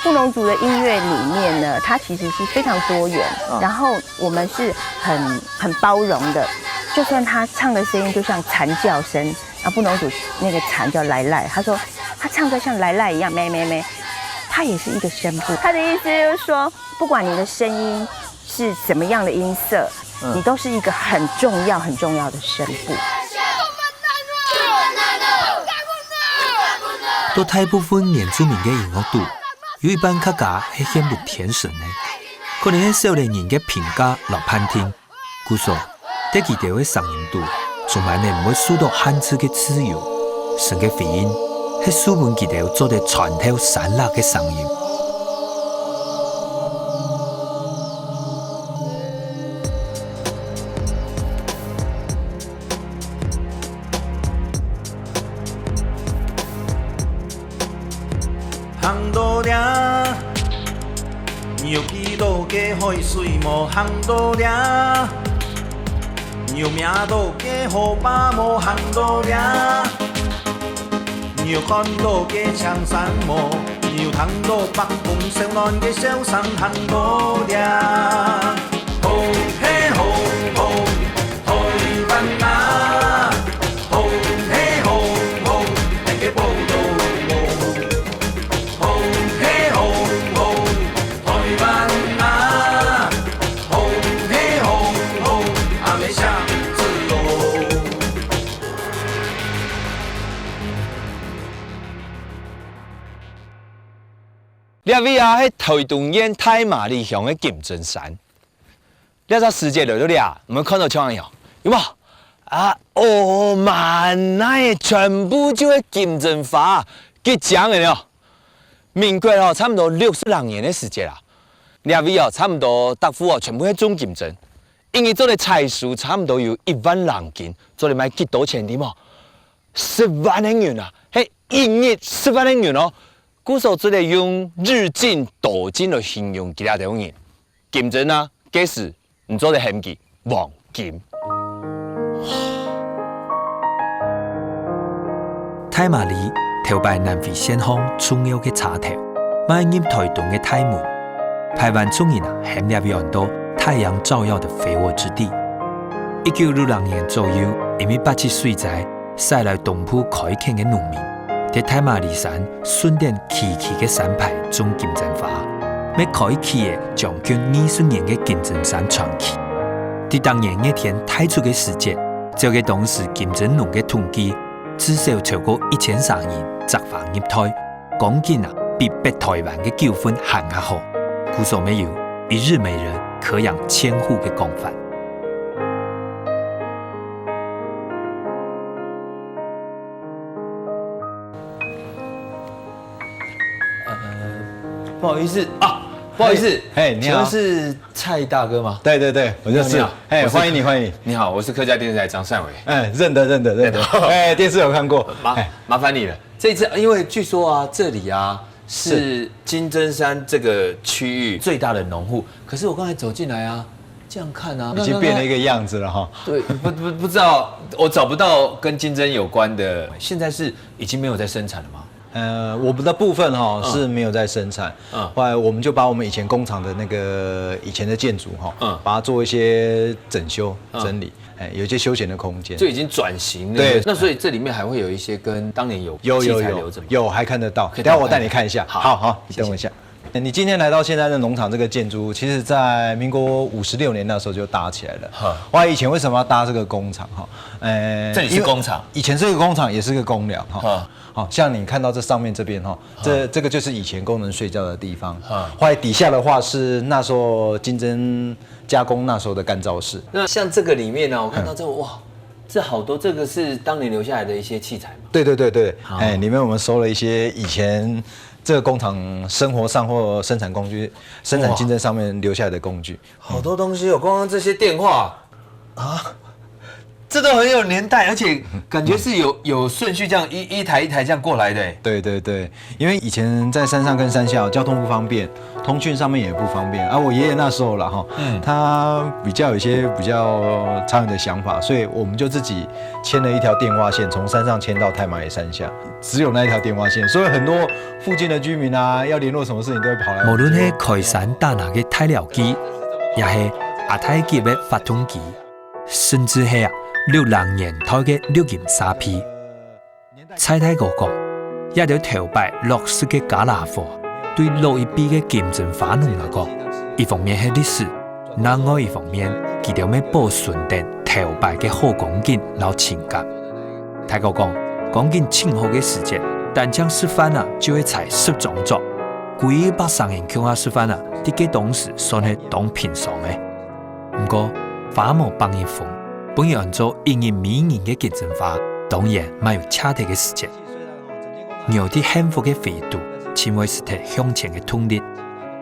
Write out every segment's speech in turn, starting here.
布农族的音乐里面呢，它其实是非常多元，然后我们是很包容的，就算他唱的声音就像蝉叫声，啊，布农族那个蝉叫来来，他说他唱歌像来来一样，咩咩咩，它也是一个声部。他的意思就是说，不管你的声音是什么样的音色，你都是一个很重要的声部。都大部分原住民嘅音乐度，有一班客家係顯不天神嘅，可能係少年人嘅評價落判聽。故說，得佢哋嘅聲音度，從來呢唔會受到限制嘅自由，成嘅回音係書本佢哋做得穿透散落嘅聲音。行到了，有幾多嘅海水無行到了，有命到嘅河巴無行到了，有看到嘅長山無，有睇到北風上岸嘅小山行到了，吼嘿吼吼，台灣啊，吼嘿吼吼，那個報道。呢位啊，喺台东县太麻里乡嘅金针山，呢只世界嚟到呢，唔會看到像樣，有冇？啊，哦，萬乃全部就係金針花結漿嘅了。民國哦，差唔多60年嘅時間啦。呢位哦，差唔多大夫哦，全部係種金針，因為做嘅菜樹差唔多有1萬人斤，做嚟賣幾多錢啲冇？10萬英元啊，係1日10萬英元哦。古時候只係用日進斗金嚟形容其他地方人，金針啊，幾時唔做得很記黃金。太麻里頭擺南非先鋒重要嘅插頭，邁入台東嘅太門，台灣眾人很了解到太陽照耀的肥沃之地。1966年左右，因為87歲在西來東埔開墾嘅農民。在太麻里山順便崎嶇嘅山派種金針花，要開啟嘅將近20年嘅金針山傳奇。在當年那天推出嘅時節，就嘅當時金針農嘅統計，至少超過1300人摘花入台，講緊比北台灣嘅9分還較好。古所沒有一日美人可養千戶嘅講法。不好意思啊，不好意思，哎，你好，是蔡大哥吗？对对对，我就是，哎，欢迎你，欢迎你。你好，我是客家电视台张善伟。哎，认得，哎，电视有看过，麻烦你了。这次因为据说啊，这里啊是金针山这个区域最大的农户，可是我刚才走进来啊，这样看啊，已经变了一个样子了哈。对，不知道，我找不到跟金针有关的，现在是已经没有在生产了吗？我们的部分哈是没有在生产，后来我们就把我们以前工厂的那个以前的建筑哈，把它做一些整修整理，哎，有一些休闲的空间，就已经转型了。对，那所以这里面还会有一些跟当年有器材留着吗？有还看得到，等下我带你看一下。好，你等我一下。你今天来到现在的农场这个建筑，其实在民国56年那时候就搭起来了。哇，以前为什么要搭这个工厂哈？这里是工厂，以前这个工厂也是个公寮哈。好像你看到这上面这边哈，这个就是以前工人睡觉的地方。后来底下的话是那时候金针加工那时候的干燥室。那像这个里面呢，我看到这哇，这好多，这个是当年留下来的一些器材嘛？对，哎，里面我们收了一些以前这个工厂生活上或生产工具、生产金针上面留下来的工具。好多东西有，光这些电话啊，这都很有年代，而且感觉是有顺序，这样一台一台这样过来的。对对对，因为以前在山上跟山下交通不方便，通讯上面也不方便。我爷爷那时候了哈，他有一些比较长远的想法，所以我们就自己牵了一条电话线，从山上牵到太麻里山下，只有那一条电话线，所以很多附近的居民啊，要联络什么事情都会跑来。無論係開山打那嘅太療機，也係亞太級嘅發通機，甚至係60年代嘅錄音沙片。蔡太哥講，一條頭擺綠色嘅加拿貨，對老一輩嘅金針花農嚟講，一方面係歷史，另外一方面，佢哋要保存定頭擺嘅好光景和情感。太哥講，光景前後嘅時節，單槍示範就會採10種作。幾百上人向下示範啲嘅當時算係當平常嘅。不過花無幫一風，本要按照一年每年嘅金針花，當然冇有恰當嘅時節。有啲幸福嘅肥度，成為是條向前嘅動力。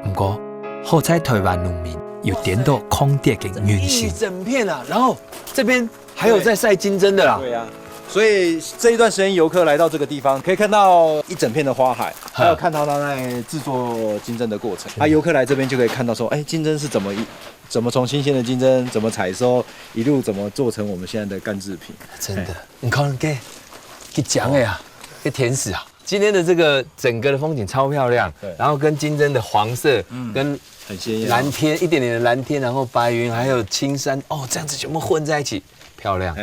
不過好在台灣農民有點到抗跌嘅原型。一整片啊，然後這邊還有在曬金針的啦。對啊。所以這一段時間遊客來到這個地方，可以看到一整片的花海，還有看到他在製作金針的過程。遊客來這邊就可以看到說，金針是怎麼從新鮮的金針怎麼採收，一路怎麼做成我們現在的乾製品。真的，你看給講呀，給甜食啊。今天的這個整個的風景超漂亮，然後跟金針的黃色，跟很鮮豔，藍天一點點的藍天，然後白雲，還有青山，哦，這樣子全部混在一起，漂亮。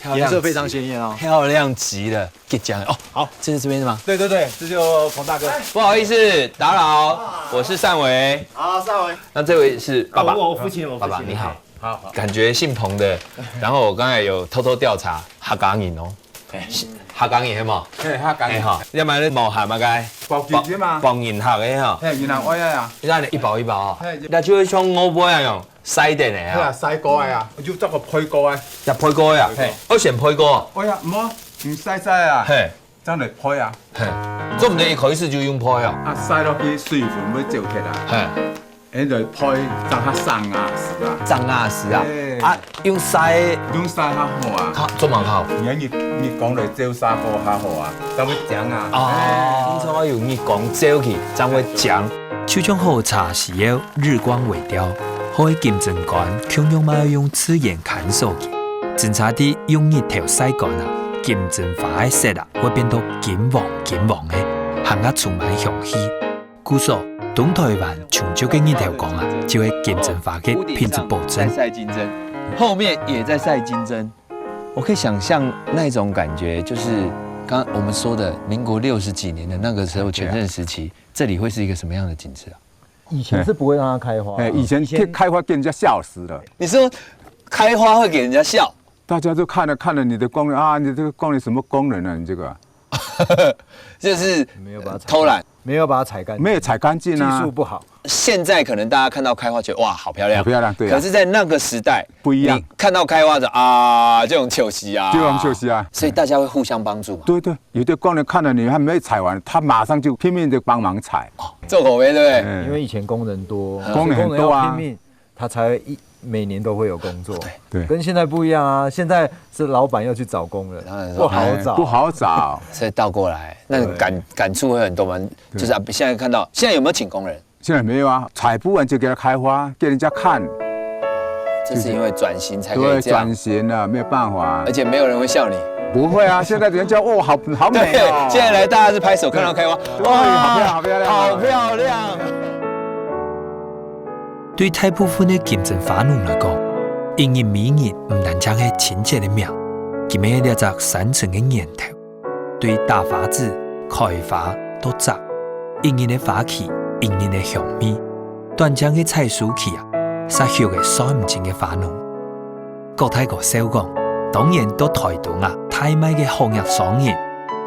顏色非常鮮豔哦，漂亮極了。給講哦，好，這是這邊的嗎？對對對，這就彭大哥。不好意思打擾，我是善維。好，善維。那這位是爸爸。我父親，爸爸你好。好。感覺姓彭的，然後我剛才有偷偷調查客家人哦。客家人係嘛？係客家人。哈，因為你冇客嘛該。薄件啫嘛。薄人客嘅哈。係，然後我呀。依家你一包啊。那就會像我嗰樣細啲嚟啊。細個啊，我要執個配個啊。入配個啊？係。我選配個。我呀，唔好，唔細細啊。係。真嚟配啊。係。做唔定一開始就用配啊。啊，細落去水分會照起來。係。喺度配爭下生牙絲啊。爭牙絲啊？啊，用曬較好啊。做蠻好。越講嚟照曬個較好啊，就會講啊。哦。你我用熱光照去，就會講。手種好茶是要日光為調，好嘅金針乾強用嘛要用刺眼看守佢，偵查啲用熱條曬乾金針花嘅色會變到金黃嘅，行得充滿香氣。故說東台灣長洲嘅熱條乾就係金針花嘅品質保證。曬金針，後面也在曬金針。我可以想象那種感覺，就是剛我們說的民國60幾年的那個時候全盛時期，這裡會是一個什麼樣的景致啊？以前是不會讓它開花，以前開花給人家笑死了。你說開花會給人家笑？大家都看了你的功能啊，你這個功能什麼功能啊？你這個，就是偷懶，沒有把它採乾淨，沒有採乾淨啊，技術不好。現在可能大家看到開花覺得哇好漂亮，好漂亮，對。可是，在那個時代不一樣，你看到開花就啊，這種休息啊，這種休息啊，所以大家會互相幫助嘛。對對，有的工人看了你還沒採完，他馬上就拼命的幫忙採。做口碑對不對？因為以前工人多，工人很多啊，拼命，他才每年都會有工作。對，跟現在不一樣啊，現在是老闆要去找工人，不好找，不好找。所以倒過來，那感觸會很多嘛。就是現在看到，現在有沒有請工人？現在沒有啊，採不完就給他開花，給人家看。這是因為轉型才可以這樣。轉型了，沒有辦法。而且沒有人會笑你。不會啊，現在人家哦，好美哦。現在來大家是拍手看到開花，哇，好漂亮，好漂亮，好漂亮。對大部分的金針花農來講，因為每年唔單止係親切的名，佢們係一隻山城嘅源頭。對大花子、開花到摘，因為的花期。因人的香味，斷漿嘅採收期啊，殺血嘅數唔盡嘅花農。國泰個小講，當然到台東啊，太邁嘅紅葉桑葉，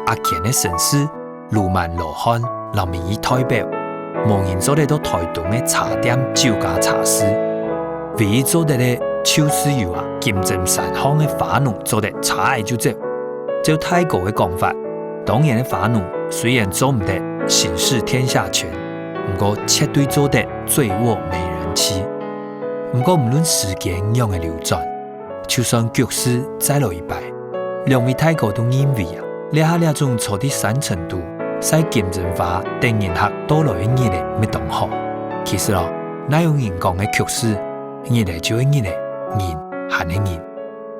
阿健嘅城市，魯曼羅漢，留名以代表，無人做得到台東嘅茶店酒家茶師，唯一做得咧，就是由啊金針山鄉嘅花農做得茶藝就走。照泰國嘅講法，當然嘅花農雖然做唔得形勢天下全。不過絕對做得醉臥美人妻。不過無論時間樣嘅流轉，就算局势再落一摆，两位太高都认为啊，那种错的山程度，使金正华等人客多来一日嚟咪同好。其實咯，那樣人講嘅局勢，日嚟就一日嚟，人行一日，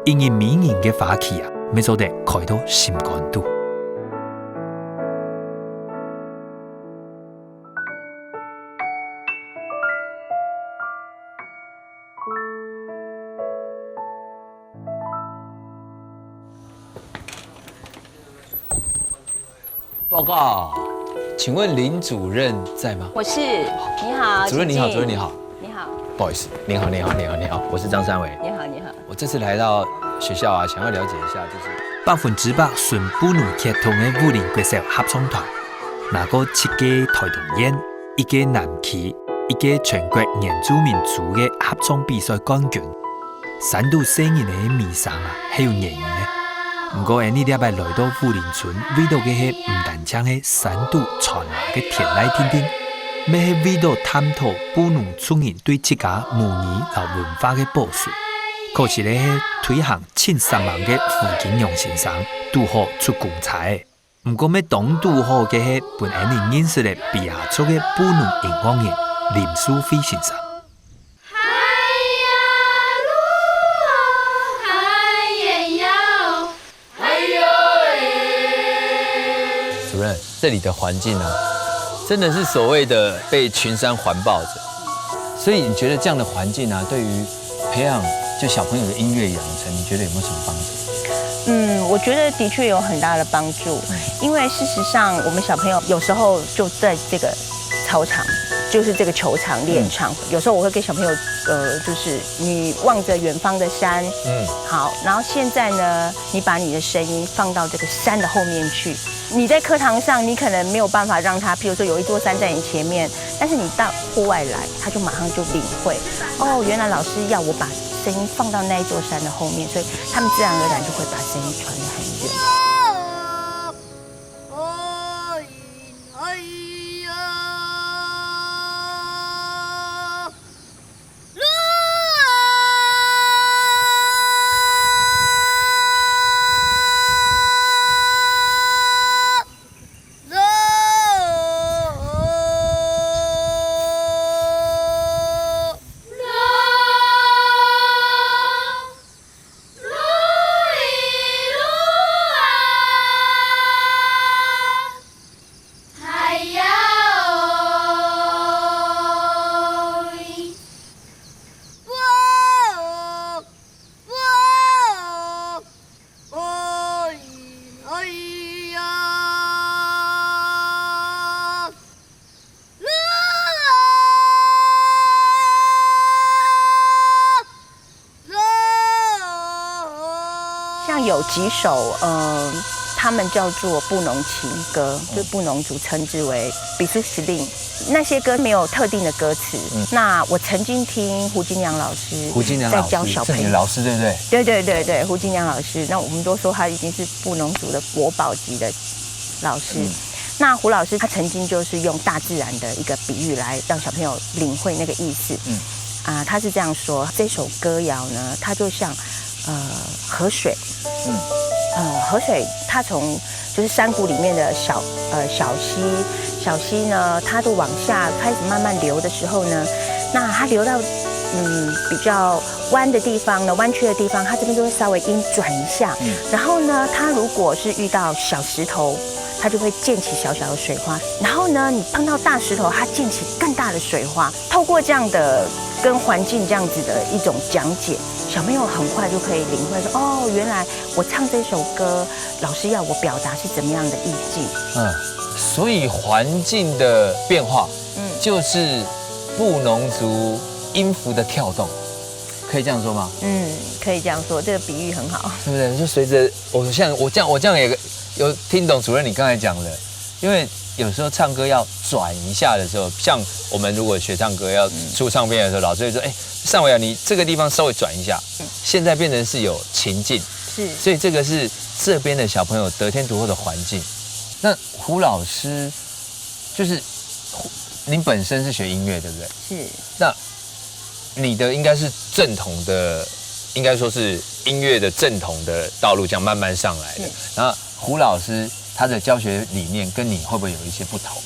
因為每人嘅花期啊，咪做得開到心肝度。报告，请问林主任在吗？我是，你好，主任你好，请进主任你好，你好，不好意思，你好，我是张三伟。你好，你好。我这次来到学校啊，想要了解一下，就是100%純布農血統嘅武林國手合唱團，那個7個台東縣、1個南區、1個全國原住民族嘅合唱比賽冠軍，3度4年嘅迷上啊，係有原因嘅。不過，呢禮拜來到武林村，為到嘅係唔單止係3度傳來嘅天籟天天，咪係為到探討布農村人對自家母語和文化嘅保存。可是咧，推行13萬嘅胡景陽先生拄好出公差嘅，不過咩當拄好嘅係本人認識嘅筆下出嘅布農音樂人林淑妃先生。主任，这里的环境啊，真的是所谓的被群山环抱着，所以你觉得这样的环境啊，对于培养就小朋友的音乐养成，你觉得有没有什么帮助？我觉得的确有很大的帮助，因为事实上我们小朋友有时候就在这个操场，就是这个球场练唱。有时候我会跟小朋友，就是你望着远方的山，好，然后现在呢，你把你的声音放到这个山的后面去。你在课堂上，你可能没有办法让他，譬如说有一座山在你前面，但是你到户外来，他就马上就领会，哦，原来老师要我把声音放到那一座山的后面，所以他们自然而然就会把声音传得很远。像有几首，他们叫做布农情歌，就是布农族称之为比苏司令。那些歌没有特定的歌词。那我曾经听胡金良老师在教小朋友，是你的老师对不对？对，胡金良老师。那我们都说他已经是布农族的国宝级的老师。那胡老师他曾经就是用大自然的一个比喻来让小朋友领会那个意思。他是这样说，这首歌谣呢，它就像河水。河水它从就是山谷里面的小溪呢，它都往下开始慢慢流的时候呢，那它流到比较弯的地方呢，弯曲的地方，它这边就会稍微阴转一下。然后呢，它如果是遇到小石头，它就会溅起小小的水花。然后呢，你碰到大石头，它溅起更大的水花。透过这样的跟环境这样子的一种讲解，小朋友很快就可以领会说，哦，原来我唱这首歌，老师要我表达是怎么样的意境。所以环境的变化，就是布农族音符的跳动，可以这样说吗？可以这样说，这个比喻很好，对不对？就随着我这样也有听懂主任你刚才讲的，因为有时候唱歌要转一下的时候，像我们如果学唱歌要出唱片的时候，老师会说，尚伟啊，你这个地方稍微转一下。现在变成是有情境，所以这个是这边的小朋友得天独厚的环境。那胡老师，就是您本身是学音乐，对不对？是。那你的应该是正统的应该说是音乐的正统的道路这样慢慢上来的。然后胡老师他的教学理念跟你会不会有一些不同？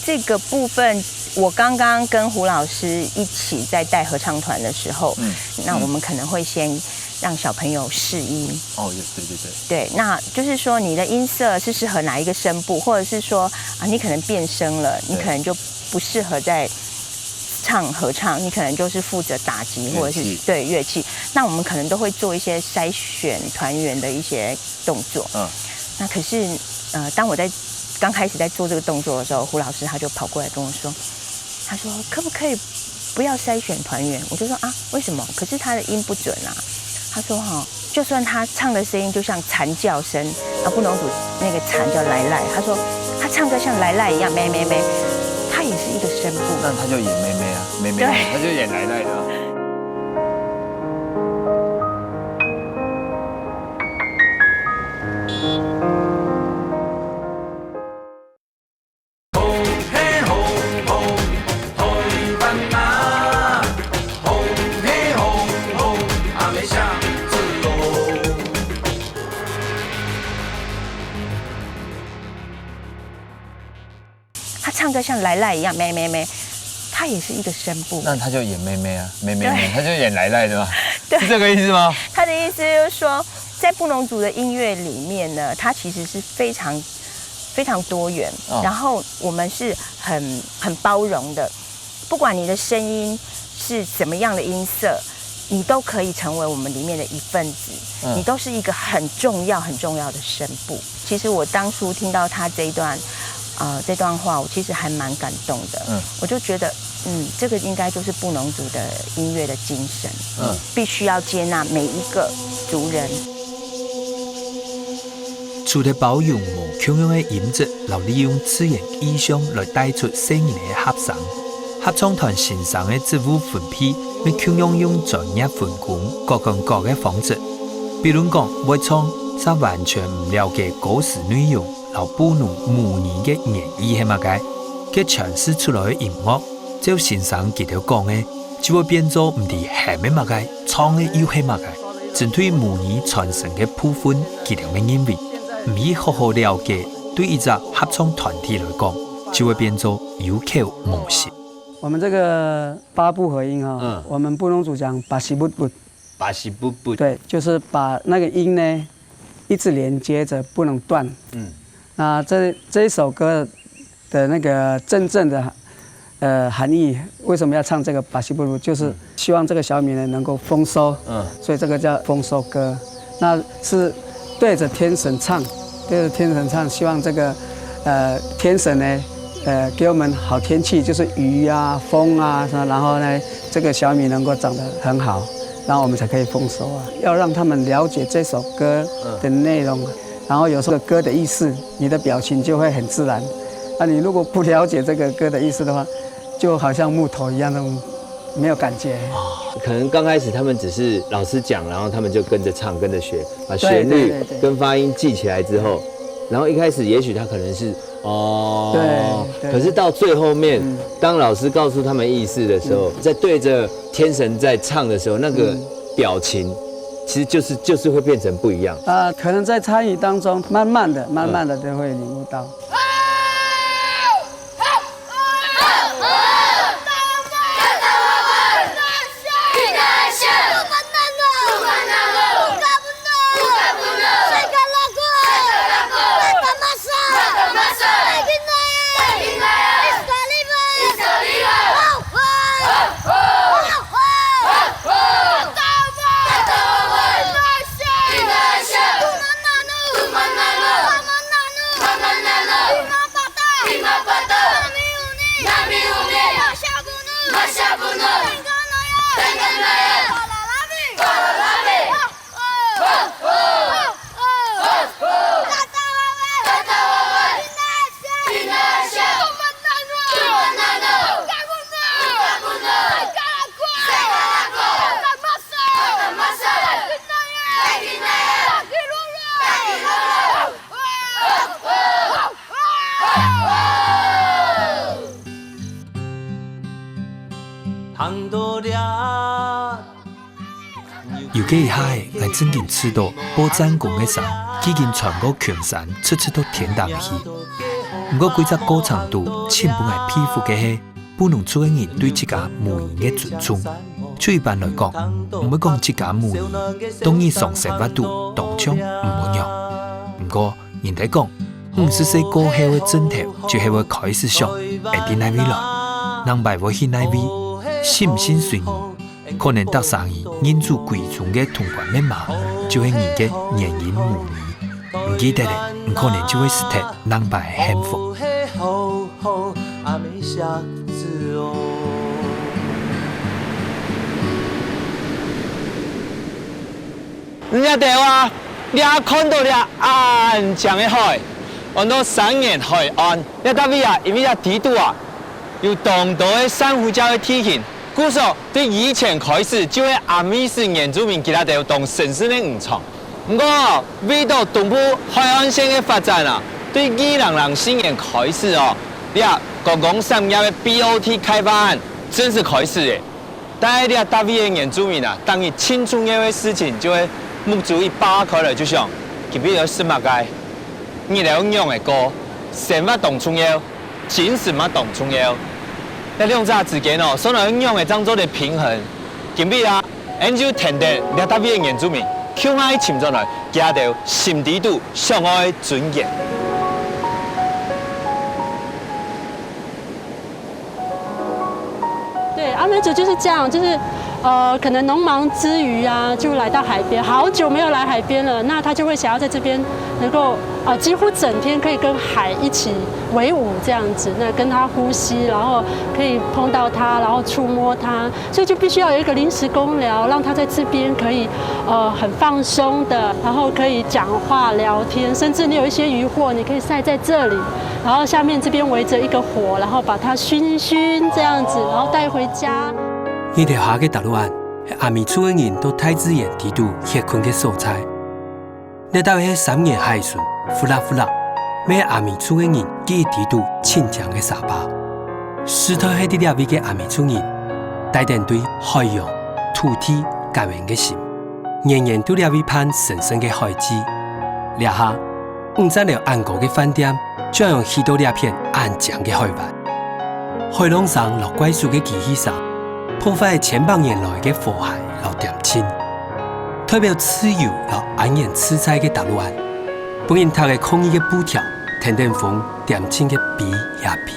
这个部分我刚刚跟胡老师一起在带合唱团的时候，那我们可能会先让小朋友试音。哦，对对对。对，那就是说你的音色是适合哪一个声部，或者是说啊，你可能变声了，你可能就不适合在唱合唱，你可能就是负责打击或者是对乐器。那我们可能都会做一些筛选团员的一些动作。那可是当我在刚开始在做这个动作的时候，胡老师他就跑过来跟我说，他说可不可以不要筛选团员？我就说啊，为什么？可是他的音不准啊。他说就算他唱的声音就像蝉叫声，布农族那个蝉叫来来，他说他唱歌像来来一样，咩咩咩，他也是一个声部。那他就演妹妹啊，妹妹，他就演来来的啊。他唱歌像来来一样，咩咩咩，他也是一个声部。那他就演妹妹啊，妹妹，他就演来来的嘛，对，是这个意思吗？他的意思就是说，在布农族的音乐里面呢，它其实是非常多元，然后我们是很包容的，不管你的声音是怎么样的音色，你都可以成为我们里面的一份子，你都是一个很重要的声部。其实我当初听到他这段话，我其实还蛮感动的。我就觉得，这个应该就是布农族的音乐的精神。必须要接纳每一个族人。除了保养无腔样的音质，又利用自然意象来带出声音的合唱。合唱团欣赏的职务分配，要腔样用专业分工，各种各的方式。比如讲，要唱，则完全唔了解歌词内容。老布农模拟嘅演绎係乜嘅？佢詮釋出來嘅音樂，只要欣賞佢條講嘅，就會變做唔係係乜乜嘅，唱嘅又係乜嘅。針對模擬傳承嘅部分，佢條嘅音樂，唔以好好了解，對一隻合唱團體來講，就會變做有口無心。我們這個八部合音我們布農族講巴西布布，巴西布布，對，就是把那個音呢一直連接着，不能斷。那這一首歌的那個真正的含義，為什麼要唱這個巴西布魯？就是希望這個小米呢能夠豐收，所以這個叫豐收歌。那是對着天神唱，希望這個天神呢給我們好天氣，就是雨啊、風啊，然後呢這個小米能夠長得很好，然後我們才可以豐收啊。要讓他們了解這首歌的內容。然後有時候歌的意思，你的表情就會很自然。你如果不了解這個歌的意思的話，就好像木頭一樣，那種沒有感覺。可能剛開始他們只是老師講，然後他們就跟着唱，跟着學，把旋律跟發音記起來之後，然後一開始也許他可能是對，可是到最後面，當老師告訴他們意思的時候，在對着天神在唱的時候，那個表情。其實就是會變成不一樣可能在參與當中，慢慢的就會領悟到。计下的来真正吃到宝山公的山，已经全过全山，出到天堂去。不过几只高长度、千本来皮肤嘅係，不能出人对这家母婴嘅尊重。就一般来讲，唔要讲这家母婴，当然上生活度当场唔滿用。不過人哋講，50歲過後嘅枕頭就係會開始想會點哪位來，人擺會去哪位，信唔信隨緣，可能得生意引住貴重嘅通關密碼，就係人嘅原因母語。唔記得咧，唔可能就會失去人擺嘅幸福。人家台灣，你也看到了安靜的海，按到3年海岸，你特別啊，因為地度啊，有眾多的珊瑚礁的體型，故說對以前開始就係阿美式原住民其他地方當城市的誤闖。不過為到東部海岸線的發展啊，對2004年開始哦，你啊公共商業的 BOT 開發案正式開始的，但係你啊特別的原住民啊，當你輕重要的事情就會。目睭一打開來就想，特別有什麼嘅，你嚟用嘅歌，生活當重要，精神嘛當重要。那兩者之間哦，所能用嘅當做嘅平衡，特別啊，研究田地，你特別嘅原住民，向愛潛進來，加到心底度相愛尊嚴。对，阿美族就是这样，就是。可能农忙之余啊，就来到海边，好久没有来海边了，那他就会想要在这边能够几乎整天可以跟海一起为伍这样子，那跟他呼吸，然后可以碰到他，然后触摸他，所以就必须要有一个临时工寮，让他在这边可以很放松的，然后可以讲话聊天，甚至你有一些渔获，你可以晒在这里，然后下面这边围着一个火，然后把它熏一熏这样子，然后带回家。呢條下嘅大陸岸係阿美族嘅人到大自然地度歇困嘅所在。呢度係3年海船呼啦呼啦，咩阿美族嘅人記地度親像嘅沙巴。石頭係啲兩位嘅阿美族人，帶定對海洋、土地感恩嘅心，年年都兩位盼神聖嘅海子。呢下5層樓安國嘅飯店，將用許多兩片安靜嘅海灣，海浪上落怪樹嘅機器上。破壞千百年來嘅和諧和恬靜，代表自由和安然自在嘅大陸岸，本人他嘅抗議嘅布條，天天風恬靜嘅比也比。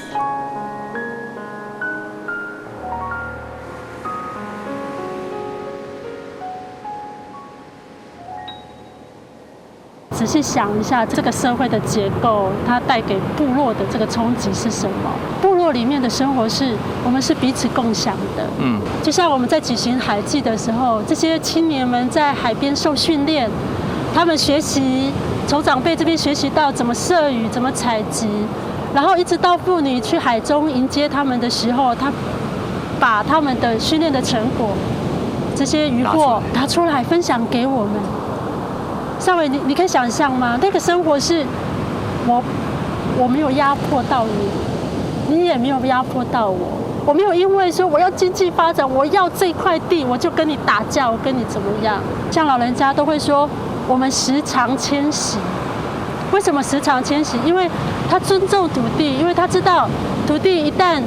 仔细想一下，这个社会的结构，它带给部落的这个冲击是什么？部落里面的生活是我们是彼此共享的。就像我们在举行海祭的时候，这些青年们在海边受训练，他们学习从长辈这边学习到怎么摄鱼、怎么采集，然后一直到妇女去海中迎接他们的时候，他把他们的训练的成果，这些渔获拿出来分享给我们。尚伟，你可以想象吗？那个生活是我没有压迫到你，你也没有压迫到我。我没有因为说我要经济发展，我要这块地，我就跟你打架，我跟你怎么样？像老人家都会说，我们时常迁徙。为什么时常迁徙？因为他尊重土地，因为他知道土地一旦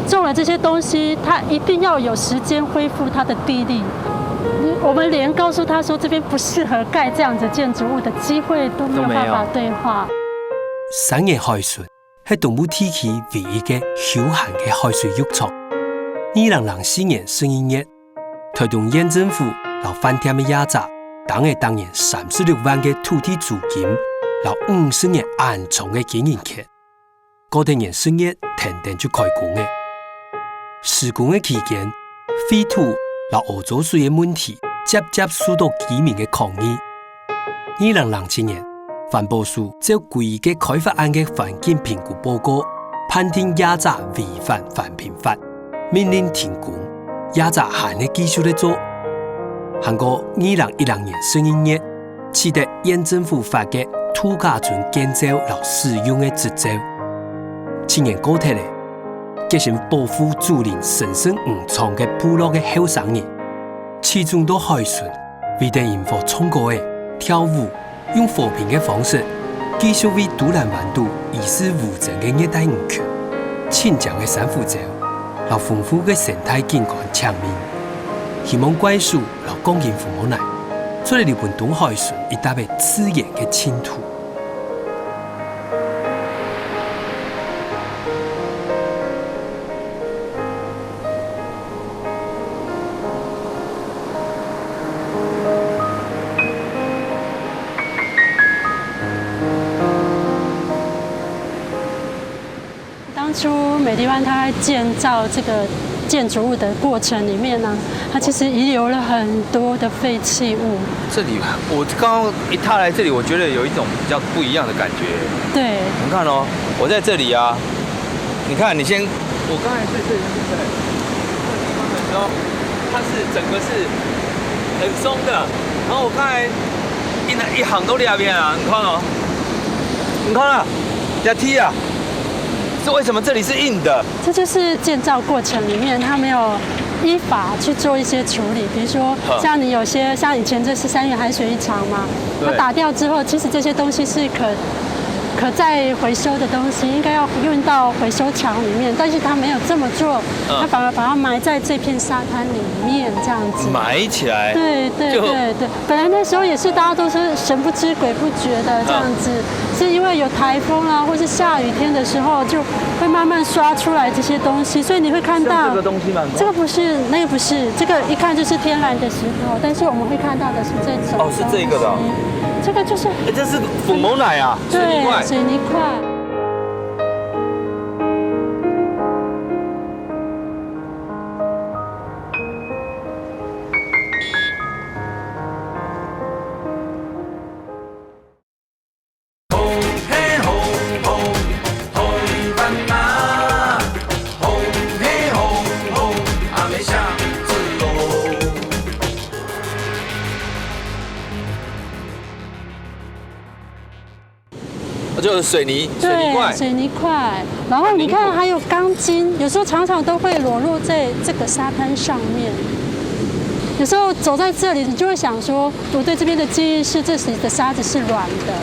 种了这些东西，他一定要有時間恢復它的地力。我們連告訴他說這邊不適合蓋這樣子建築物的機會都沒有辦法對話。3年海船係東部地區唯一嘅休閒嘅海水浴場。2004年11月，台東縣政府和飯店嘅壓榨，當年36萬嘅土地租金，和50年安長嘅經營權。嗰年10月，停電就開工嘅。施工嘅期間，廢土和污糟水嘅問題，接受到居民嘅抗議。2007年，環保署就規個開發案嘅環境評估報告，判定壓榨違反環評法，命令停工。壓榨限嘅技術嚟做。韓國2010年11月，取得縣政府發嘅土家村建造和使用嘅執照。7年過去咧。決心保護竹林神聖誤闖嘅部落嘅後生人，始終到海船为了应付冲过的跳舞，用和平的方式，继续为都兰湾岛遗世无争的热带鱼群、清江的珊瑚礁、和丰富的生态景观抢面。希望怪树和公园父母奶，出来日本东海船一搭的自然的净土。当初美丽湾它在建造这个建筑物的过程里面呢，它其实遗留了很多的废弃物。这里我刚刚一踏来这里，我觉得有一种比较不一样的感觉。对，你看哦，我在这里啊，你看你先，我刚才在这里对不对？这个地方的时候，它是整个是很松的，然后我刚才一行都两边啊，你看哦，你看啊，这梯啊。是为什么这里是硬的？这就是建造过程里面它没有依法去做一些处理，比如说像你有些像以前这是3元海水浴场嘛，它打掉之后，其实这些东西是可再回收的东西，应该要运到回收厂里面，但是他没有这么做，他反而把它埋在这片沙滩里面这样子。埋起来。对对对对，本来那时候也是大家都是神不知鬼不觉的这样子，是因为有台风啊，或是下雨天的时候，就会慢慢刷出来这些东西，所以你会看到这个东西吗？这个不是，那个不是，这个一看就是天然的石头，但是我们会看到的是这种。哦，是这个的。这个就是，这是粉毛奶啊，水泥块。水泥块。就是水泥块，水泥块。然后你看还有钢筋，有时候常常都会裸露在这个沙滩上面。有时候走在这里，你就会想说，我对这边的记忆是这里的沙子是软的，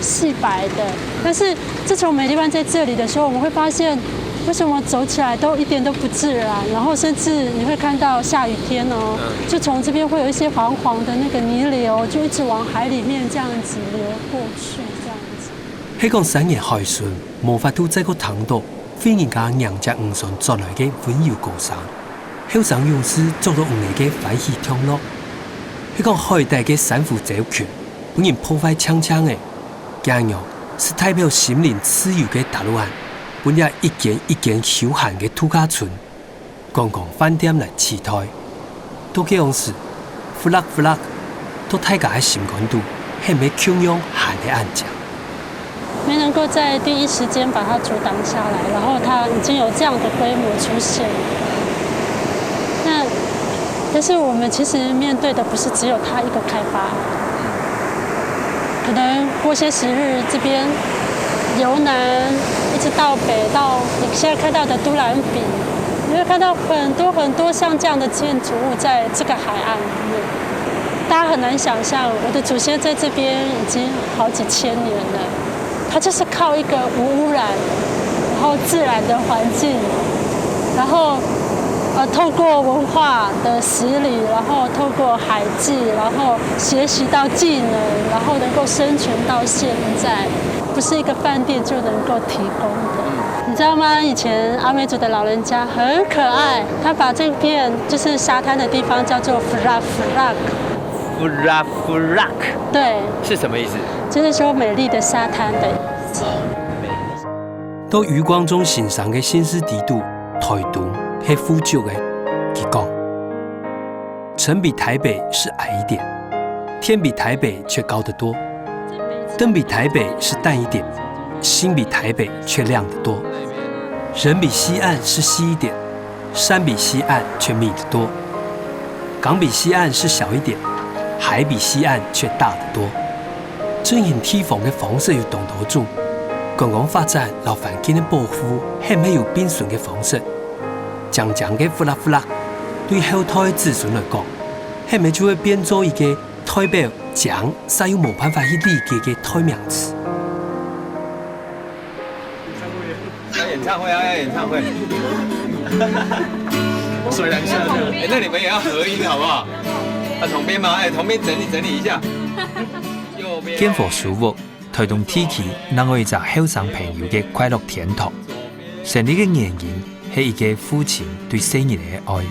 细白的。但是自从美丽湾在这里的时候，我们会发现，为什么走起来都一点都不自然？然后甚至你会看到下雨天哦，就从这边会有一些黄黄的那个泥流，就一直往海里面这样子流过去，这样子。迄讲3元海船无法度再个通到飞人家娘只黄船作来嘅温柔高山，后上勇士做到5个嘅欢喜通路。迄讲海底嘅珊瑚礁群本然破坏呛呛嘅，今日是代表心灵自由嘅大陆岸，本也一件一件休闲嘅度假村，观光饭店来期待，都这样子，flag 都大家嘅心感度，还没汹涌喊嘅暗讲。没能够在第一时间把它阻挡下来，然后它已经有这样的规模出现。但是我们其实面对的不是只有它一个开发，可能过些时日这边由南一直到北到你现在看到的都兰比，你会看到很多像这样的建筑物在这个海岸里面。大家很难想象，我的祖先在这边已经好几千年了。它就是靠一个无污染，然后自然的环境，然后透过文化的洗礼，然后透过海技，然后学习到技能，然后能够生存到现在，不是一个饭店就能够提供的。你知道吗？以前阿美族的老人家很可爱，他把这片就是沙滩的地方叫做 Furak。对，是什么意思？就是说美丽的沙滩的意思。到余光中欣赏的新市地图，台东是富足的。他讲，城比台北是矮一点，天比台北却高得多，灯比台北是淡一点，心比台北却亮得多，人比西岸是稀一点，山比西岸却密得多，港比西岸是小一点，海比西岸却大得多。正因地方的方式要懂得做，观光发展老环境的保护係咪有變順嘅方式？將嘅呼啦對後代的子孫來講，係咪就會變做一個代表讲使用无办法去理解的代名词。要演唱会啊！要演唱会。虽然是那你们也要合音好不好？同编吗？同编整理一下。建佛书屋推动天气，能为一后生朋友的快乐天堂。成立的原因是一个父亲对生日的爱，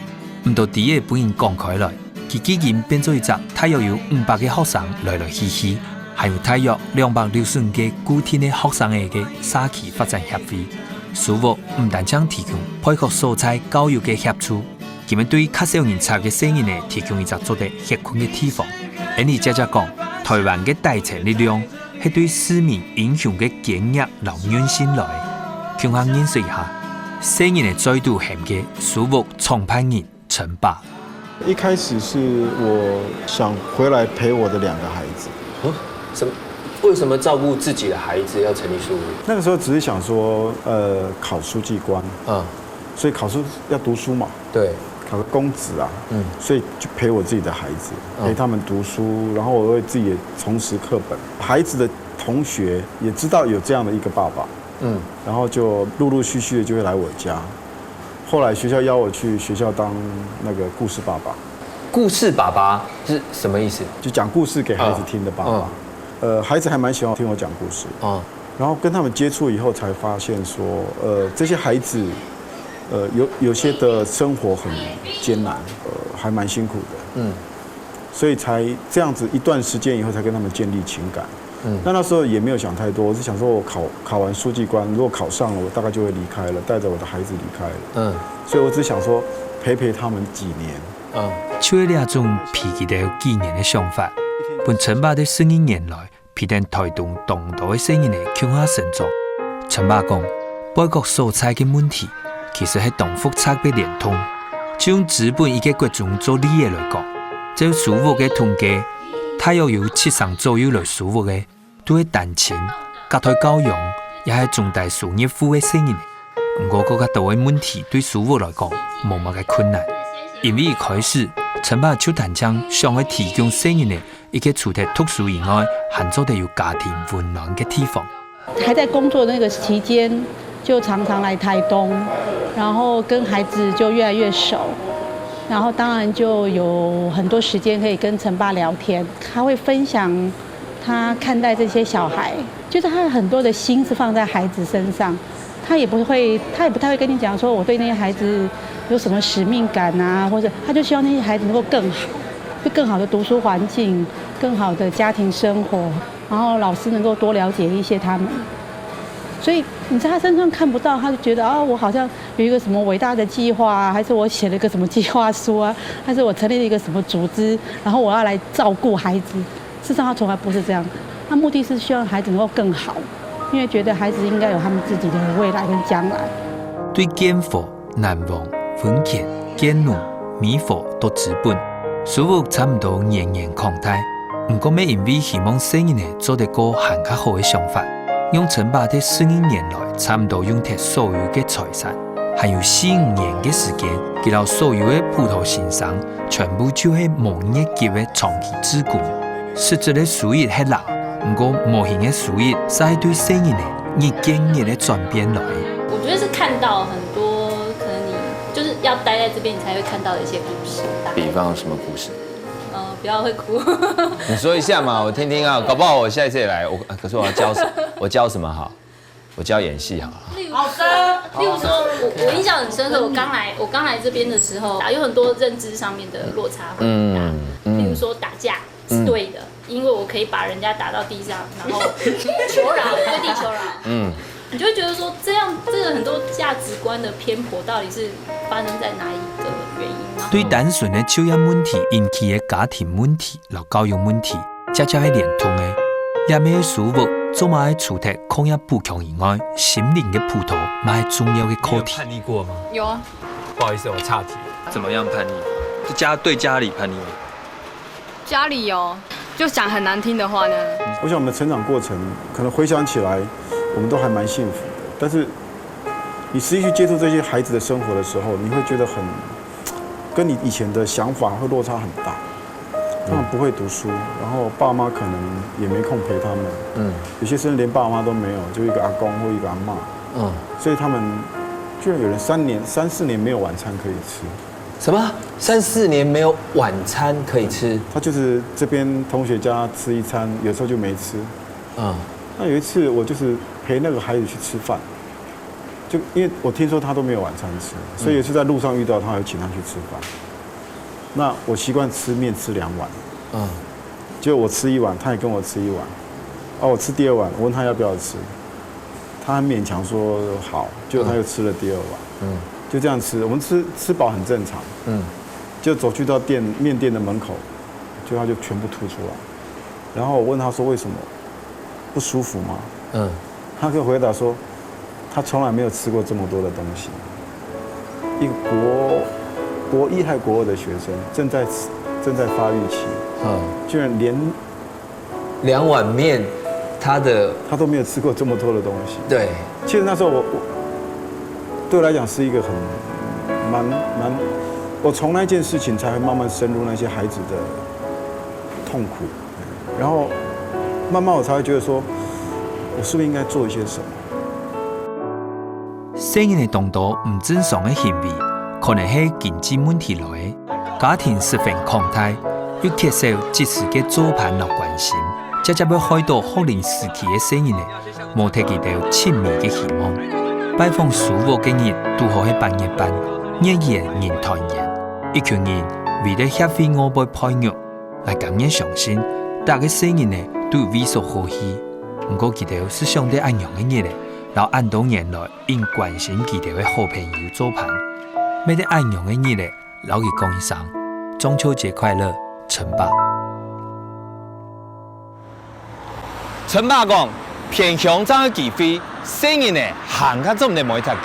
唔到第一本人讲开来，佢基金变做一只大约有500个学生来去去，还有大约265个固定的学生嘅社区发展协会。书屋唔但将提供配合蔬菜教育嘅协助，佢们对较少人参嘅生日呢提供一只做得歇困嘅地方。而你姐姐讲，台湾嘅大城力量是对市民影响嘅坚毅留软心来。强行认识一下，生日的再度献给书屋创办人陈爸。一开始是我想回来陪我的2个孩子。什么？为什么照顾自己的孩子要成立书屋？那个时候只是想说，考书记官，所以考书要读书嘛，对，考个公职啊，所以就陪我自己的孩子，陪他们读书，然后我会自己也重拾课本。孩子的同学也知道有这样的一个爸爸。然后就陆陆续续的就会来我家。后来学校邀我去学校当那个故事爸爸。故事爸爸是什么意思？就讲故事给孩子听的爸爸。孩子还蛮喜欢听我讲故事。然后跟他们接触以后，才发现说，这些孩子，有些的生活很艰难，还蛮辛苦的。所以才这样子一段时间以后，才跟他们建立情感。那时候也没有想太多，我是想说我考完书记官，如果考上了，我大概就会离开了，带着我的孩子离开了。所以我只想说陪他们几年。就有两种脾气都有几年的想法，本陈爸的生意年来，必定推动众多的生意的向下成长。陈爸讲，外国蔬菜的问题，其实係同福差別連通。就用資本一個國中做理嘅來講，就書屋嘅統計。大約有7成左右來書屋嘅，都係單親、隔代教養，也係重大事業戶嘅生意。不過，更加多嘅問題對書屋來講冇乜嘅困難，因為一開始，陳爸就單將想去提供生意嘅一個除咗讀書以外，還做得有家庭溫暖嘅地方。還在工作的那個期間，就常常來台東，然後跟孩子就越來越熟。然後當然就有很多時間可以跟陳爸聊天，他會分享他看待這些小孩，就是他很多的心是放在孩子身上，他也不太會跟你講說我對那些孩子有什麼使命感啊，或者他就希望那些孩子能夠更好，就更好的讀書環境，更好的家庭生活，然後老師能夠多了解一些他們。所以你在他身上看不到，他就覺得我好像有一個什麼偉大的計劃啊，還是我寫了一個什麼計劃書啊，還是我成立了一個什麼組織，然後我要來照顧孩子。事實上，他從來不是這樣，他目的是希望孩子能夠更好，因為覺得孩子應該有他們自己的未來跟將來。對建佛、南王、文健、建奴、美佛都資本，書屋差唔多年年擴大，不過咩因為希望生意呢做得個更加好嘅想法。用陳爸的12年來，差唔多用脫所有嘅財產，還有4-5年嘅時間，佢到所有嘅葡萄先生，全部就係無業績嘅長期自雇。實質嘅收益係大，不過無形嘅收益，係對生意呢日漸日嘅轉變來。我覺得是看到很多，可能你就是要待在這邊，你才會看到的一些故事。比方什麼故事？不要會哭。你說一下嘛，我聽聽啊，搞不好我下一次也來。可是我要教什麼？我教什麼好？我教演戲好了。好的。例如說，我印象很深刻，我剛來這邊的時候，有很多認知上面的落差會很大。例如說打架是對的，因為我可以把人家打到地上，然後求饒，對地求饒。你就會覺得說，這個很多價值觀的偏頗，到底是發生在哪一個原因嗎？對單純的就業問題引起的家庭問題、和教育問題，恰恰係連通的。入面嘅書屋，做埋除咗抗壓補強以外，心靈嘅輔導，咪係重要嘅課題。叛逆過嗎？有啊。不好意思，我岔題。怎麼樣叛逆？對家裡叛逆嗎？家裡有，就講很難聽的話呢。我想我們的成長過程，可能回想起來，我們都還蠻幸福的。但是你實際去接觸這些孩子的生活的時候，你會覺得跟你以前的想法會落差很大。他们不会读书，然后爸妈可能也没空陪他们。有些甚至连爸妈都没有，就一个阿公或一个阿嬷。所以他们居然有人3、4年没有晚餐可以吃。什么？3、4年没有晚餐可以吃？他就是这边同学家吃一餐，有时候就没吃。那有一次我就是陪那个孩子去吃饭，就因为我听说他都没有晚餐吃，所以有一次在路上遇到他，有请他去吃饭。那我习惯吃面吃2碗，就我吃1碗，他也跟我吃1碗，我吃第2碗，我问他要不要吃，他很勉强说好，结果他又吃了第2碗，就这样吃，我们吃饱很正常，就走去到面店的门口，就他就全部吐出来，然后我问他说为什么不舒服吗？他跟我回答说，他从来没有吃过这么多的东西，一个国1还国2的学生正在发育期，居然连2碗面，他都没有吃过这么多的东西。对，其实那时候对我来讲是一个很我从那件事情才会慢慢深入那些孩子的痛苦，然后慢慢我才会觉得说，我是不是应该做一些什么？生意的动作唔正常嘅行为，可能係經濟問題來嘅。家庭十分慷慨，又缺少及時嘅做伴和關心，這就要開到學齡時期嘅生意呢，冇睇見到親密嘅希望。拜訪暑和嘅日都好喺半夜班，日夜人團圓，一群人為了協會我輩配肉，嚟感恩相信，大家生意呢都為所歡喜。唔過佢哋是相對安樣嘅日咧。然後按多年來因關心佢哋嘅好朋友做伴，每啲安陽嘅日咧，老佢講一聲中秋節快樂，陳爸。陳爸講，偏鄉爭嘅機會，生意呢行較總係冇一隻嘅。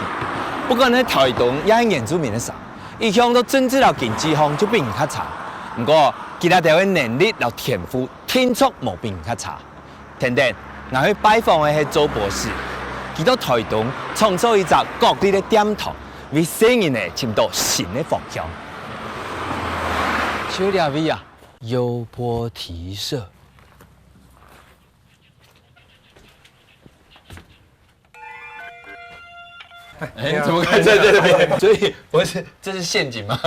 不過呢台東也係原住民嘅省，一向都政治到經濟方就比人較差。不過其他條嘅能力和天賦，天速冇比人較差。等等，我去拜訪嘅係周博士。佢到台東創造一個國際的點頭，為生意呢尋到新的方向。小兩位啊，優波提社。怎麼看在這邊？所以這是陷阱嗎？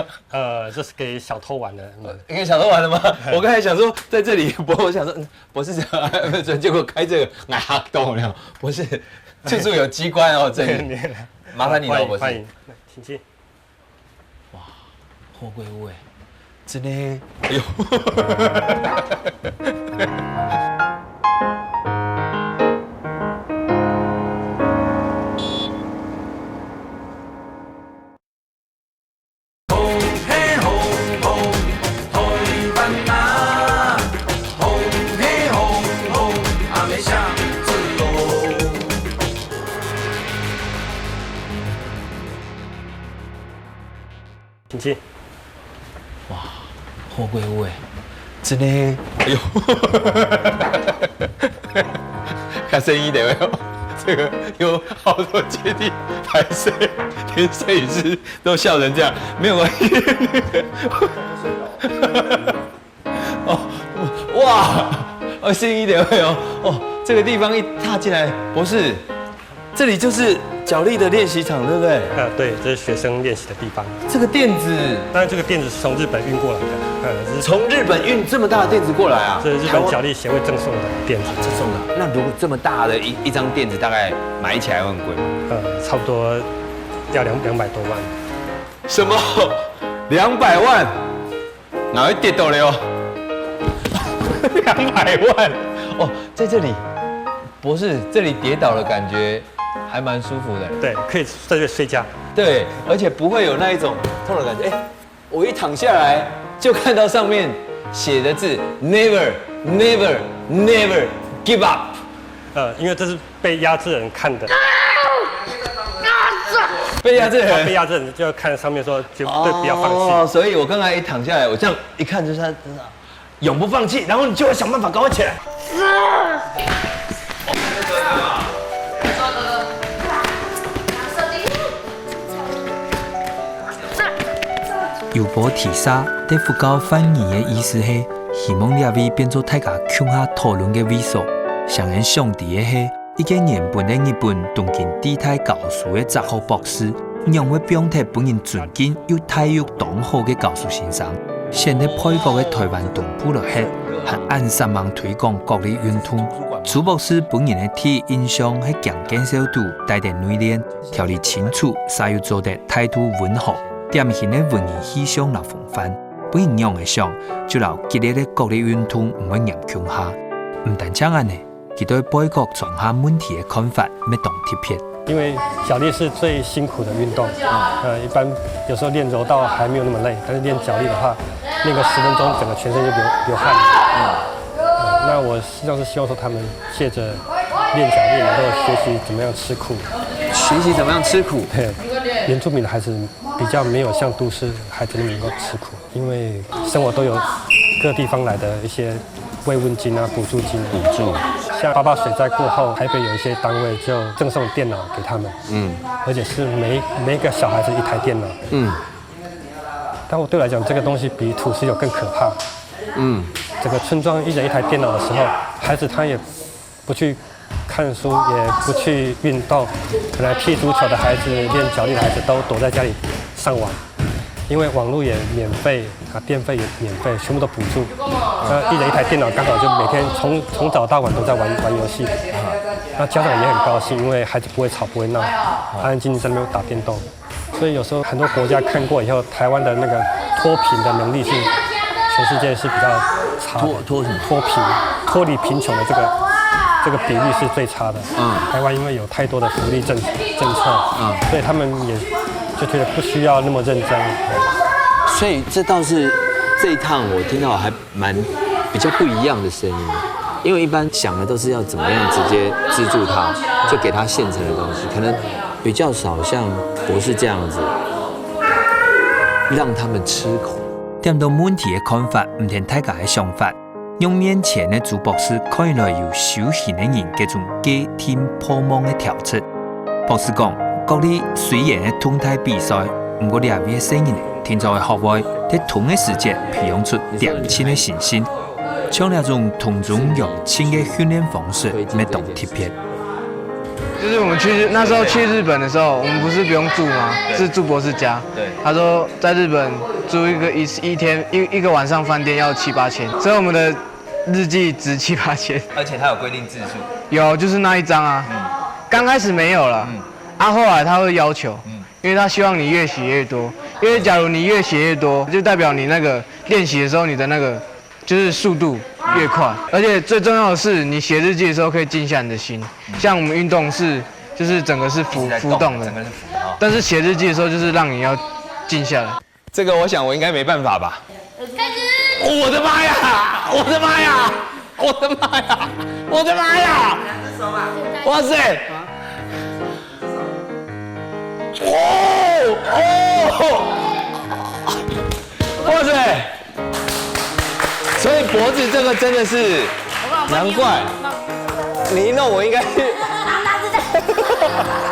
這是給小偷玩的。給小偷玩的嗎？我剛才想說在這裡，我想說博士，結果開這個哎嚇到我了，博士。就是有機關哦，這裡麻煩你了，博士。歡迎，請進。哇，好鬼屋哎，真的，哎呦。请进。哇，好鬼屋哎，真的，哎呦，看声音的没有？这个有好多阶梯拍摄，连摄影师都笑成这样，没有关系。哦，哇，声音的没有？哦，这个地方一踏进来，博士，这里就是角力的练习场，对不对？对，这是学生练习的地方。这个垫子，当然这个垫子是从日本运过来的。从日本运这么大的垫子过来啊？这是日本角力协会赠送的垫子。赠送的。那如果这么大的一张垫子，大概买起来会很贵吗？差不多要200多万。什么？200万？哪会跌倒了哟？200万？哦，在这里，博士，这里跌倒了，感觉还蛮舒服的。对，可以在这睡觉。对，而且不会有那一种痛的感觉。哎，我一躺下来就看到上面写的字 ，Never, Never, Never give up。因为这是被压制的人看的。被压制的人，被压制的人就要看上面说绝对不要放弃。哦，所以我刚才一躺下来，我这样一看就是他永不放弃，然后你就会想办法赶快起来。優波提沙在佛教翻譯嘅意思係希望这位变做大家共下讨论的位所。上演上帝的是一个原本的日本东京地态教书的杂学博士，让我表达本人尊敬又体育当好的教书先生。现在配角的台湾东部落黑，和按3万推广国力运动。朱博士本人的体育印象是强健小度，带点内敛，条理清楚，才又做得态度温和，典型的文艺气象来风范。本人用的想，就留激烈的国力运动唔会严强下。唔但这样呢，佢对配角创下问题的看法没动贴撇。因为脚力是最辛苦的运动，一般有时候练柔道还没有那么累，但是练脚力的话，练个10分钟，整个全身就流汗。那我实际上是希望说，他们借着练脚力，能够学习怎么样吃苦。学习怎么样吃苦？原住民的孩子比较没有像都市孩子那么能够吃苦，因为生活都有各地方来的一些慰问金啊、补助金。补助。像88水灾过后，台北有一些单位就赠送电脑给他们，而且是每个小孩子1台电脑，但我对我来讲，这个东西比土石流更可怕，整个村庄1人1台电脑的时候，孩子他也不去看书，也不去运动，本来踢足球的孩子、练脚力的孩子都躲在家里上网，因为网络也免费，电费也免费，全部都补助。那1人1台电脑，刚好就每天从早到晚都在玩游戏。那家长也很高兴，因为孩子不会吵不会闹，安安静静在那边打电动。所以有时候很多国家看过以后，台湾的那个脱贫的能力是全世界是比较差的。脱离贫穷的这个比例是最差的。台湾因为有太多的福利政策，所以他们也就觉得不需要那么认真。所以这倒是这一趟我听到还蛮比较不一样的声音，因为一般想的都是要怎么样直接资助他，就给他现成的东西，可能比较少像博士这样子让他们吃苦。点到问题的看法唔同大家的想法，用面前的朱博士看来有修行的人这种假天破梦的调整。博士讲，国里虽然的动态比赛，不过两位的声音听在学会在同一时间培养出年轻的信心，像那种同中用轻的训练方式没动贴片。就是我们那时候去日本的时候，我们不是不用住吗？是住博士家。对。他说在日本住一个晚上饭店要7、8千，所以我们的日记值7、8千。而且他有规定字数。有，就是那一张啊。刚开始没有了，后来他会要求，因为他希望你越写越多，因为假如你越写越多，就代表你那个练习的时候你的那个就是速度越快，而且最重要的是，你写日记的时候可以静下你的心。像我们运动就是整个是浮动的，但是写日记的时候就是让你要静下来。这个我想我应该没办法吧？我的妈呀！我的妈呀！我的妈呀！我的妈呀！哇塞！哇塞！所以脖子这个真的是，难怪你一弄我应该是，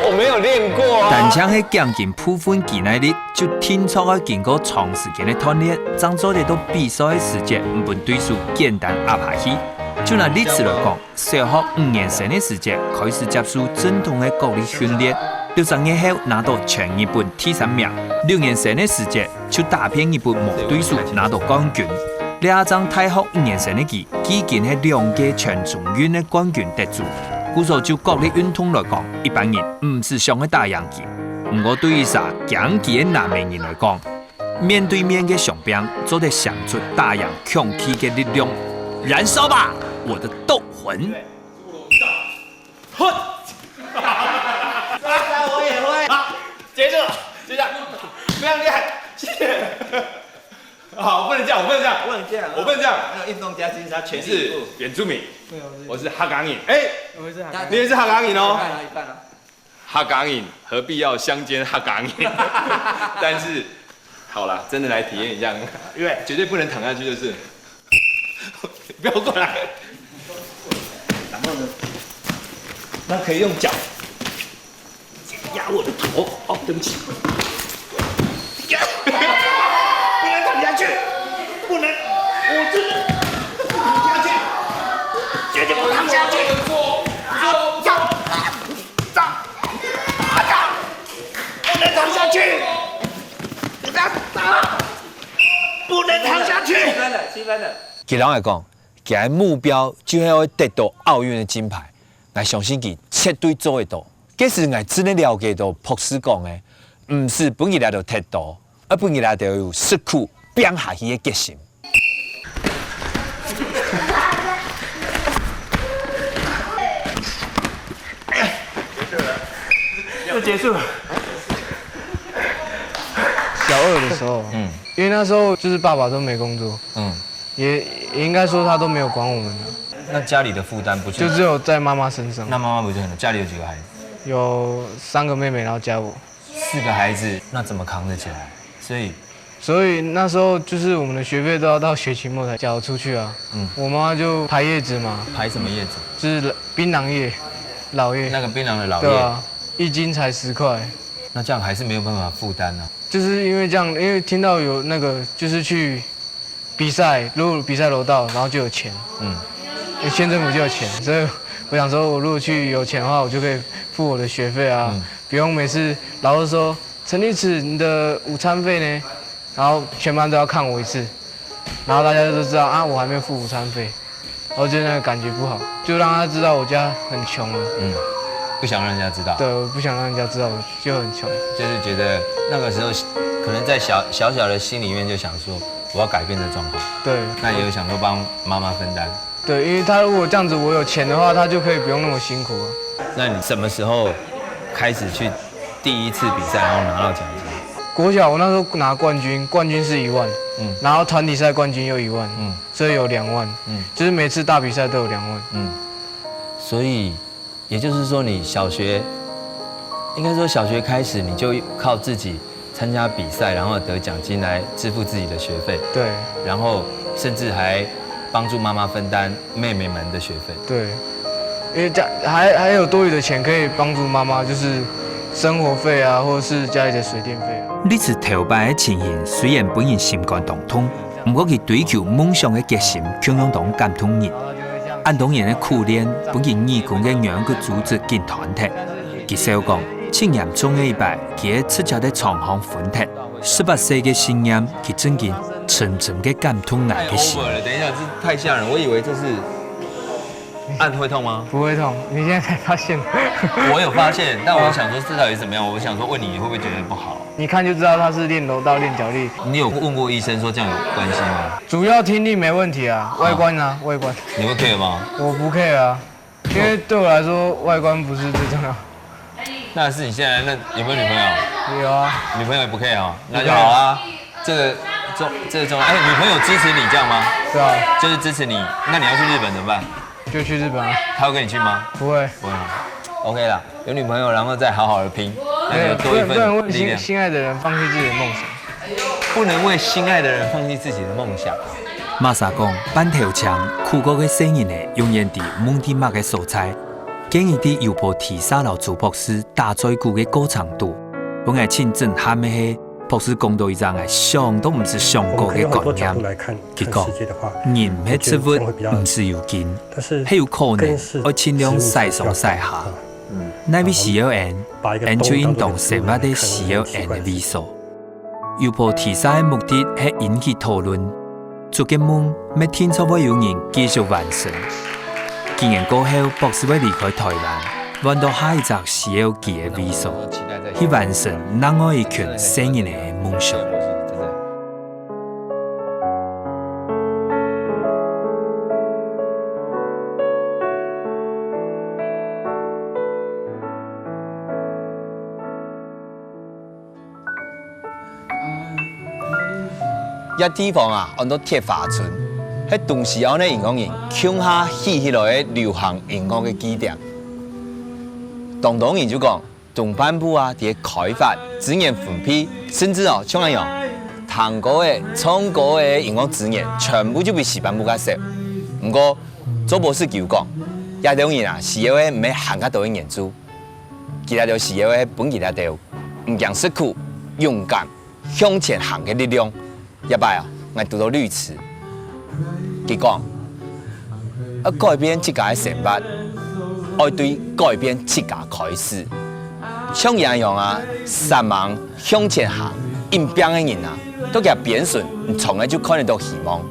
我没有练过啊。但像喺将近部分技能力，就听出要经过长时间的锻炼，让做得到比赛的时间唔分对手简单压下去。就拿例子来讲，小学5年生的时间开始接受正统的国力训练，60年后拿到全日本第3名，6年生的时间就打遍日本无对手拿到冠军。两张大学5年生的佢，已經係2屆全中運的冠軍得主。故所就國力運動來講，一般人唔是想去打贏佢。不過對於啥強佢嘅南美人來講，面對面嘅上兵，做得想出打贏強氣嘅力量，燃燒吧，我的鬥魂！哼，我也會。好，接着，非常厲害，謝謝。好，我不能这样，我不能这样，我不能这样。那个运动家其实他全是原住民，我是哈港影，我是你也是哈港影哦，一半啊。哈港影何必要相煎哈港影？但是好了，真的来体验一下，因为绝对不能躺下去，就是，不要过来。然后呢，那可以用脚压我的头，哦，对不起。不能躺下去，不能，我真的。其人来讲，佢嘅目標就係要得到奧運嘅金牌，我相信佢絕對做得到。這是我真的了解到博士講嘅，唔是本日來就得到，而本日來就有實苦拼下去嘅決心。就结束了。小2的时候，因为那时候就是爸爸都没工作，也应该说他都没有管我们了。那家里的负担不就只有在妈妈身上。那妈妈不就很多？家里有几个孩子？有3个妹妹，然后加我，4个孩子，那怎么扛得起来？所以那时候就是我们的学费都要到学期末才缴出去啊。我妈妈就排叶子嘛。排什么叶子？就是槟榔叶、老叶。那个槟榔的老叶。对啊，1斤才10块。那这样还是没有办法负担啊。就是因为这样，因为听到有那个就是去比赛，如果比赛楼道，然后就有钱。县政府就有钱，所以我想说，我如果去有钱的话，我就可以付我的学费啊，不用每次老师说陈立慈你的午餐费呢，然后全班都要看我一次，然后大家都知道啊我还没付午餐费，然后就那个感觉不好，就让他知道我家很穷了。不想让人家知道。对，我不想让人家知道我就很穷。就是觉得那个时候可能在小的心里面就想说我要改变这状况。对。那也有想说帮妈妈分担。对，因为他如果这样子，我有钱的话，他就可以不用那么辛苦了。那你什么时候开始去第一次比赛，然后拿到奖金？国小我那时候拿冠军，冠军是1万，然后团体赛冠军又1万，所以有2万，就是每次大比赛都有2万，所以也就是说，你小学应该说小学开始你就靠自己参加比赛，然后得奖金来支付自己的学费，对，然后甚至还帮助妈妈分担妹妹们的学费。对，因为还有多余的钱可以帮助妈妈，就是生活费啊，或者是家里的水电费啊。呢次头擺嘅情形雖然本人心肝動痛，不過佢追求夢想嘅決心卻相當感動人。按當年嘅苦練，本人義工嘅兩個組織兼團體，佢小講，青嚴重嘅一擺，佢出家喺長巷分體，18歲嘅信仰，佢真見沉沉嘅感動愛嘅心。等一下，這太嚇人，我以為這是按會痛嗎？不會痛，你現在才發現。我有發現，但我想說這到底怎麼樣？我想說問你，你會不會覺得不好？你看就知道他是練柔道、練腳力。你有問過醫生說這樣有關係嗎？主要聽力沒問題啊，外觀啊，外觀。你會 care 嗎？我不 care 啊，因為對我來說外觀不是最重要。那是你現在有沒有女朋友？有啊。女朋友也不 care 啊，那就好啊。這個重要。哎，女朋友支持你這樣嗎？對啊。就是支持你。那你要去日本怎麼辦？就去日本啊。他會跟你去嗎？不會。不會。OK 啦，有女朋友然後再好好的拼，那就多一份力量。不能為心愛的人放棄自己的夢想。不能為心愛的人放棄自己的夢想。馬薩講，板頭槍酷國嘅聲音呢，永遠地蒙地麥嘅所在，建議啲油婆提沙樓做博士大嘴鼓嘅歌唱度，本來親震撼嘅係博士講到一張係相當唔是上過嘅觀念。結果人嘅植物唔是有根，係有可能要盡量曬上曬下。那位 CLN 研究運動生物的 CLN 嘅微數，油婆提沙嘅目的係引起討論。做嘅夢，未聽說會有人繼續完成。幾年過後，博士會離開台灣，揾到下一隻 CLG 嘅微數，去完成另外一群聲音嘅夢想。一地方啊，按到鐵花村，喺當時候呢，銀行人搶下起來嘅流行銀行嘅基點。當然就講，動辦部啊，啲開發、資源分配，甚至哦，像咁樣，糖果嘅、創果嘅銀行資源，全部就被市辦部嘅收。不過做博士就講，一當然啊，是因為唔係行得到嘅研究，其他就是因為本其他條唔驚失苦、勇敢向前行嘅力量。一擺啊，我讀到律詞，佢講，要改變自家嘅生活，要對改變自家開始。像一樣啊，散忙向前行，硬拼嘅人啊，都叫變順，從來就看得到希望。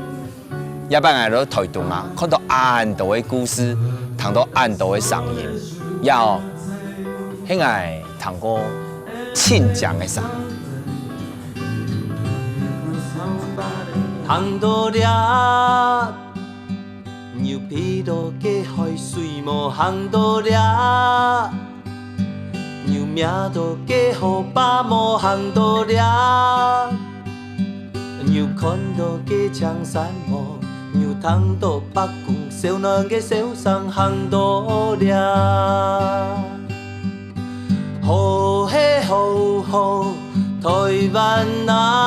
一般来到台东啊，看到很多的故事，听到很多的声音，要迄个听过亲讲的声。hàng đô đĩa nhiều pi đồ kê hỏi suy mồ hàng đô đĩa nhiều mía đồ kê hồ ba mồ hàng đô đĩa nhiều con đồ kê trang san mồ nhiều thằng đồ bắc cùng xéo nâng cái xéo sang hàng đô đĩa hồ hê hồ hồ thôi văn na